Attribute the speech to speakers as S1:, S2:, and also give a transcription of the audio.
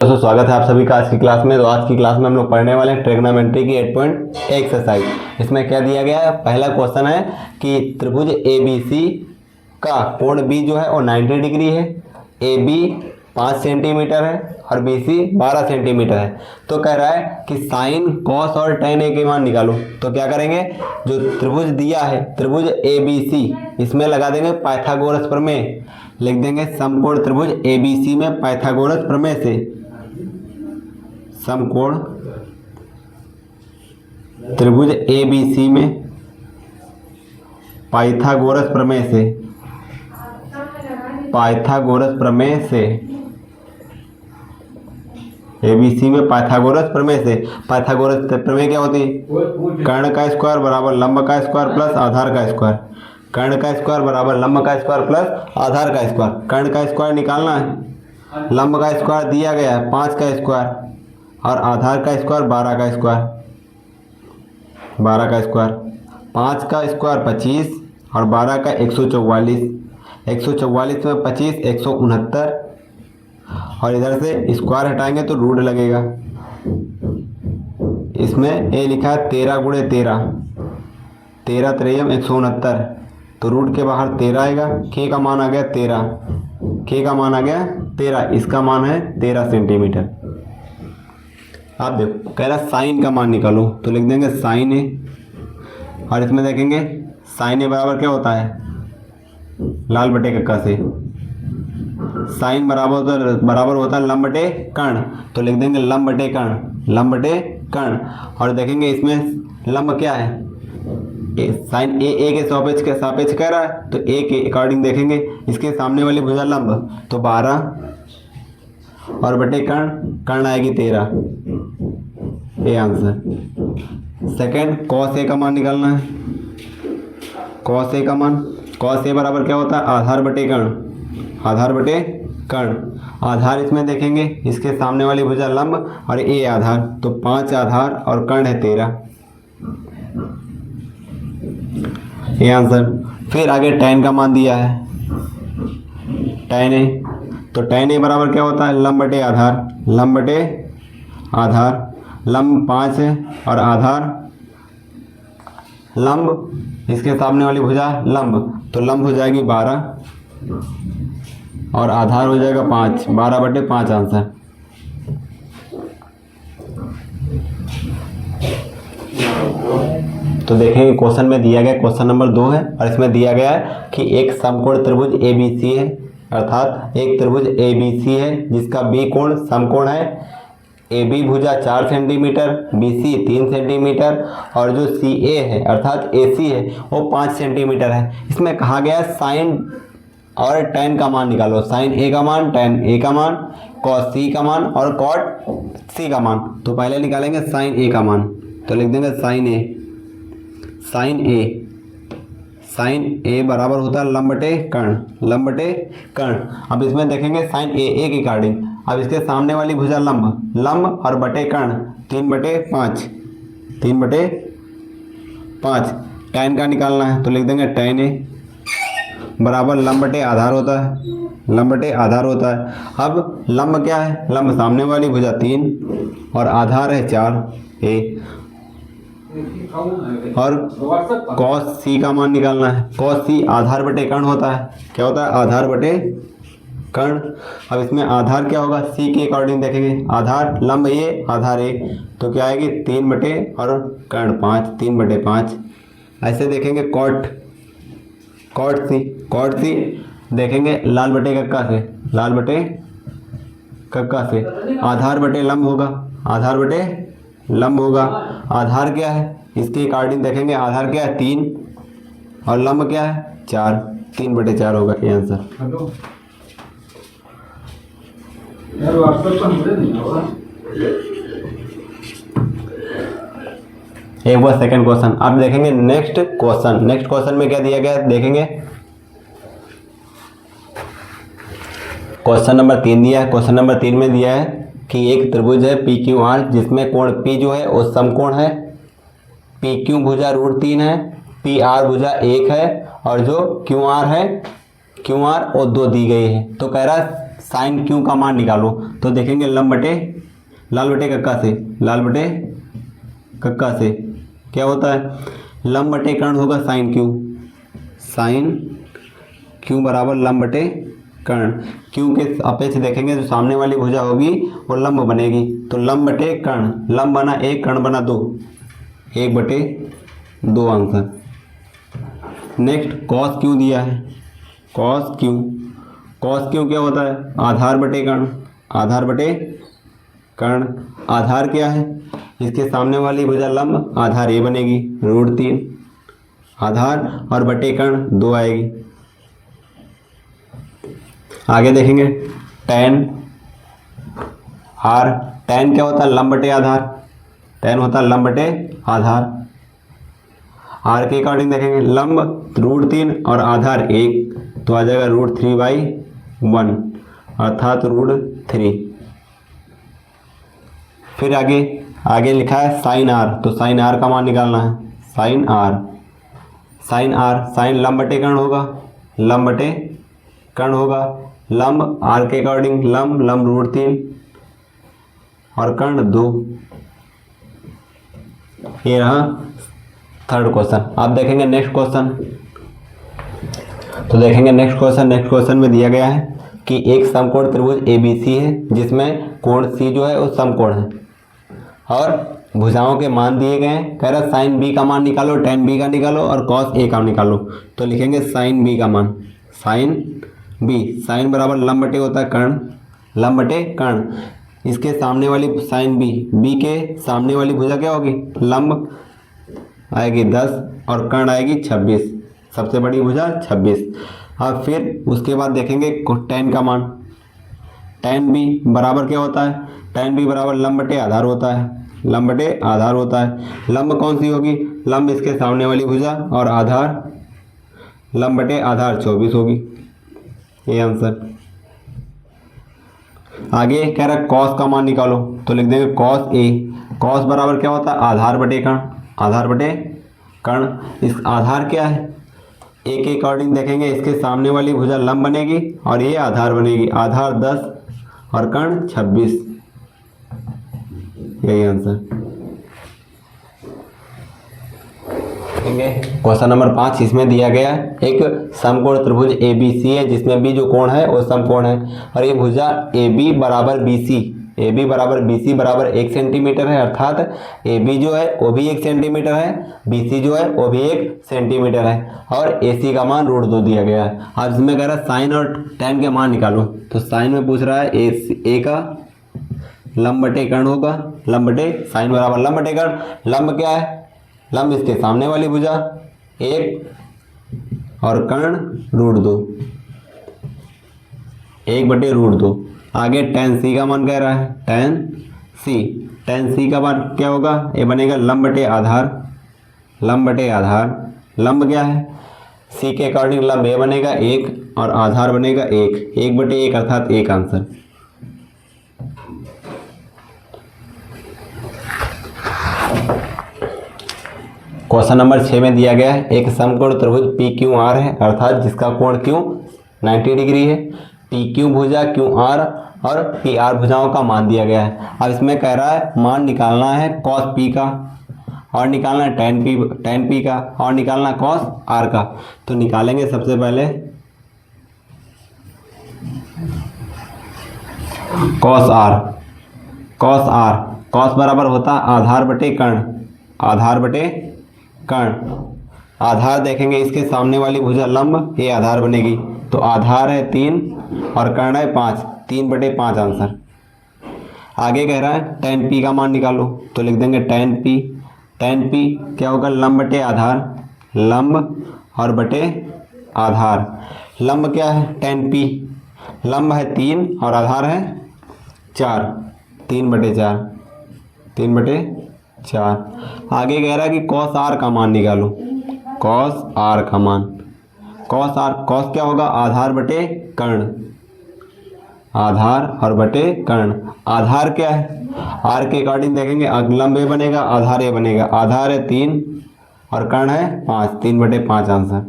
S1: दोस्तों स्वागत है आप सभी का आज की क्लास में। तो आज की क्लास में हम लोग पढ़ने वाले हैं ट्रिग्नोमेट्री की 8.1 एक्सरसाइज। इसमें क्या दिया गया है, पहला क्वेश्चन है कि त्रिभुज ABC का कोण B जो है वो 90 डिग्री है, AB 5 सेंटीमीटर है और BC 12 सेंटीमीटर है। तो कह रहा है कि साइन कॉस और टेन A के मान निकालो। तो क्या करेंगे, जो त्रिभुज दिया है त्रिभुज ABC, इसमें लगा देंगे पाइथागोरस प्रमेय। लिख देंगे समकोण त्रिभुज ABC में पाइथागोरस प्रमेय से, समकोण त्रिभुज ABC में पाइथागोरस प्रमेय से, पाइथागोरस प्रमेय से ABC में पाइथागोरस प्रमेय से। पाइथागोरस प्रमेय क्या होती है, कर्ण का स्क्वायर बराबर लंब का स्क्वायर प्लस आधार का स्क्वायर। कर्ण का स्क्वायर बराबर लंब का स्क्वायर प्लस आधार का स्क्वायर। कर्ण का स्क्वायर निकालना है, लंब का स्क्वायर दिया गया है 5 का स्क्वायर और आधार का स्क्वायर 12 का स्क्वायर। 12 का स्क्वायर, 5 का स्क्वायर 25 और 12 का 144। 144 में 25 169 और इधर से स्क्वायर हटाएंगे तो रूट लगेगा। इसमें ए लिखा है 13 गुणे 13, 13 त्रेयम 169, तो रूट के बाहर 13 आएगा। के का मान आ गया 13, के का मान आ गया 13, इसका मान है 13 सेंटीमीटर। आप देखो कह रहा साइन का मान निकालो, तो लिख देंगे साइन ए और इसमें देखेंगे साइन ए बराबर क्या होता है, लाल बटे कक्का से। साइन बराबर होता है लंब बटे कर्ण, तो लिख देंगे लंब बटे कर्ण, लंब बटे कर्ण। और देखेंगे इसमें लंब क्या है, साइन ए के सापेक्ष कह रहा है, तो ए के अकॉर्डिंग देखेंगे इसके सामने वाली भुजा लंब, तो 12 और बटे कर्ण, कर्ण आएगी 13। ये आंसर। सेकंड, कॉस ए का मान निकालना है। कॉस ए का मान, कॉस ए बराबर क्या होता है, आधार बटे कर्ण, आधार बटे कर्ण। आधार इसमें देखेंगे इसके सामने वाली भुजा लंब और ए आधार, तो 5 आधार और कर्ण है 13। ये आंसर। फिर आगे tan का मान दिया है, tan ए, तो tan ए बराबर क्या होता है, लंब बटे आधार, लंब बटे आधार। लंब 5 है और आधार लंब, इसके सामने वाली भुजा लंब, तो लंब हो जाएगी 12 और आधार हो जाएगा 5, 12 बटे 5 आंसर। तो देखेंगे क्वेश्चन में दिया गया क्वेश्चन नंबर 2 है और इसमें दिया गया है कि एक समकोण त्रिभुज ABC है, अर्थात एक त्रिभुज ABC है जिसका B कोण समकोण है। AB भुजा 4 सेंटीमीटर, BC 3 सेंटीमीटर और जो CA है अर्थात AC है वो 5 सेंटीमीटर है। इसमें कहा गया साइन और tan का मान निकालो। साइन A का मान, tan A का मान, cos C का मान और cot C का मान। तो पहले निकालेंगे साइन A का मान, तो लिख देंगे sine A। Sine A, sine A बराबर होता है लंब बटे कर्ण, लंब बटे कर्ण। अब इसमें देखेंगे साइन ए के अकॉर्डिंग, अब इसके सामने वाली भुजा लंब, लंब और बटे कर्ण 3 बटे 5, 3 बटे 5। tan का निकालना है, तो लिख देंगे tan ए बराबर लंब बटे आधार होता है, लंब बटे आधार होता है। अब लंब क्या है, लंब सामने वाली भुजा 3 और आधार है 4 ए, और cos C का मान निकालना है। cos C आधार बटे कर्ण होता है, क्या होता है, आधार बटे कर्ण। अब इसमें आधार क्या होगा, C के अकॉर्डिंग देखेंगे, आधार लंब ये आधार 1, तो क्या आएगी 3 बटे और कर्ण 5, 3 बटे 5। ऐसे देखेंगे cot C देखेंगे लाल बटे कक्का से, लाल बटे कक्का से। आधार बटे लंब होगा, आधार बटे लंब होगा। आधार क्या है, इसके अकॉर्डिंग देखेंगे, आधार क्या है 3 और लंब क्या है 4, 3 बटे 4 होगा ये आंसर। एक बार सेकंड क्वेश्चन आप देखेंगे। नेक्स्ट क्वेश्चन में क्या दिया गया है देखेंगे। क्वेश्चन नंबर 3 दिया है। क्वेश्चन नंबर 3 में दिया है कि एक त्रिभुज है PQR जिसमें कोण P जो है वो समकोण है। PQ भुजा √3 है, PR भुजा 1 है और जो QR है, QR और 2 दी गई है। तो कह रहा है साइन क्यू का मान निकालो। तो देखेंगे लंब बटे लाल बटे कक्का से, लाल बटे कक्का से क्या होता है, लंब बटे कर्ण होगा साइन क्यू, साइन क्यू बराबर लंब बटे कर्ण। क्यू के अपेक्ष देखेंगे जो सामने वाली भुजा होगी वो लंब बनेगी, तो लंब बटे कर्ण, लंब बना 1 कर्ण बना 2, 1/2 आंसर। नेक्स्ट कॉस क्यू दिया है, कॉस क्यू, कॉस क्यू क्या होता है, आधार बटे कर्ण, आधार बटे कर्ण। आधार क्या है, इसके सामने वाली भुजा लंब, आधार ये बनेगी √3 आधार और बटे कर्ण 2 आएगी। आगे देखेंगे tan r, tan क्या होता है, लंब बटे आधार, tan होता है लंब बटे आधार। r के अकॉर्डिंग देखेंगे लंब √3 और आधार 1, तो आ जाएगा √3/1 अर्थात √3। फिर आगे लिखा है साइन r, तो साइन r का मान निकालना है, sine r, sine r, sine लंब बटे कर्ण होगा, लंब बटे कर्ण होगा, लंब r के अकॉर्डिंग लंब √3 और कर्ण 2। ये रहा थर्ड क्वेश्चन। अब देखेंगे नेक्स्ट क्वेश्चन। तो देखेंगे नेक्स्ट क्वेश्चन में दिया गया है कि एक समकोण त्रिभुज ABC है जिसमें कोण C जो है वो समकोण है और भुजाओं के मान दिए गए हैं। कह रहा है साइन B का मान निकालो, tan B का निकालो और cos A का निकालो। तो लिखेंगे साइन B का मान, साइन B, साइन बराबर लंब बटे होता है कर्ण, लंब बटे कर्ण। इसके सामने वाली साइन B के सामने वाली भुजा क्या होगी, लंब आएगी 10 और कर्ण आएगी 26, सबसे बड़ी भुजा 26। अब फिर उसके बाद देखेंगे tan का मान, tan B बराबर क्या होता है, tan B बराबर लंब बटे आधार होता है, लंब बटे आधार होता है। लंब कौन सी होगी, लंब इसके सामने वाली भुजा और आधार लंब बटे आधार 24 होगी, ये आंसर। आगे कह रहा है कॉस का मान निकालो, तो लिख देंगे कॉस A, कॉस बराबर क्या होता है, आधार बटे कर्ण, आधार बटे कर्ण। इस आधार क्या है, A के अकॉर्डिंग देखेंगे इसके सामने वाली भुजा लंब बनेगी और ये आधार बनेगी, आधार 10 और कर्ण 26, यही आंसर। क्वेश्चन नंबर 5, इसमें दिया गया है एक समकोण त्रिभुज ABC है जिसमें B जो कोण है वो समकोण है और ये भुजा AB बराबर BC बराबर 1 सेंटीमीटर है, अर्थात AB जो है वो भी 1 सेंटीमीटर है, BC जो है वो भी 1 सेंटीमीटर है और AC का मान √2 दिया गया है। अब इसमें कह रहा है साइन और tan के मान निकालो, तो साइन में पूछ रहा है A का लंब बटे कर्ण होगा, लंब बटे साइन बराबर लंब बटे कर्ण। लंब क्या है, लंब इसके सामने वाली भुजा 1 और कर्ण √2, 1/√2। आगे tan C का मान कह रहा है, tan C का मान क्या होगा, ये बनेगा लंब बटे आधार, लंब बटे आधार। लंब क्या है, C के अकॉर्डिंग लंब ये बनेगा 1 और आधार बनेगा 1, 1/1 अर्थात 1 आंसर। क्वेश्चन नंबर 6 में दिया गया है एक समकोण त्रिभुज PQR है, अर्थात जिसका कोण Q 90 डिग्री है। PQ भुजा QR और PR भुजाओं का मान दिया गया है। अब इसमें कह रहा है मान निकालना है cos P का और निकालना है tan P का और निकालना है cos R का। तो निकालेंगे सबसे पहले cos R, cos बराबर होता है आधार बटे कर्ण, आधार बटे कर्ण। आधार देखेंगे इसके सामने वाली भुजा लंब, ये आधार बनेगी, तो आधार है 3 और कर्ण है 5, 3/5 आंसर। आगे कह रहा है tan P का मान निकालो, तो लिख देंगे tan P क्या होगा, लंब बटे आधार, लंब और बटे आधार। लंब क्या है, tan P लंब है 3 और आधार है 4, 3/4, 3/4। आगे कह रहा है कि cos R का मान निकालो, cos R का मान, cos क्या होगा, आधार बटे कर्ण, आधार और बटे कर्ण। आधार क्या है, R के अकॉर्डिंग देखेंगे लंब ये बनेगा, आधार ये बनेगा, आधार है 3 और कर्ण है 5, 3/5 आंसर।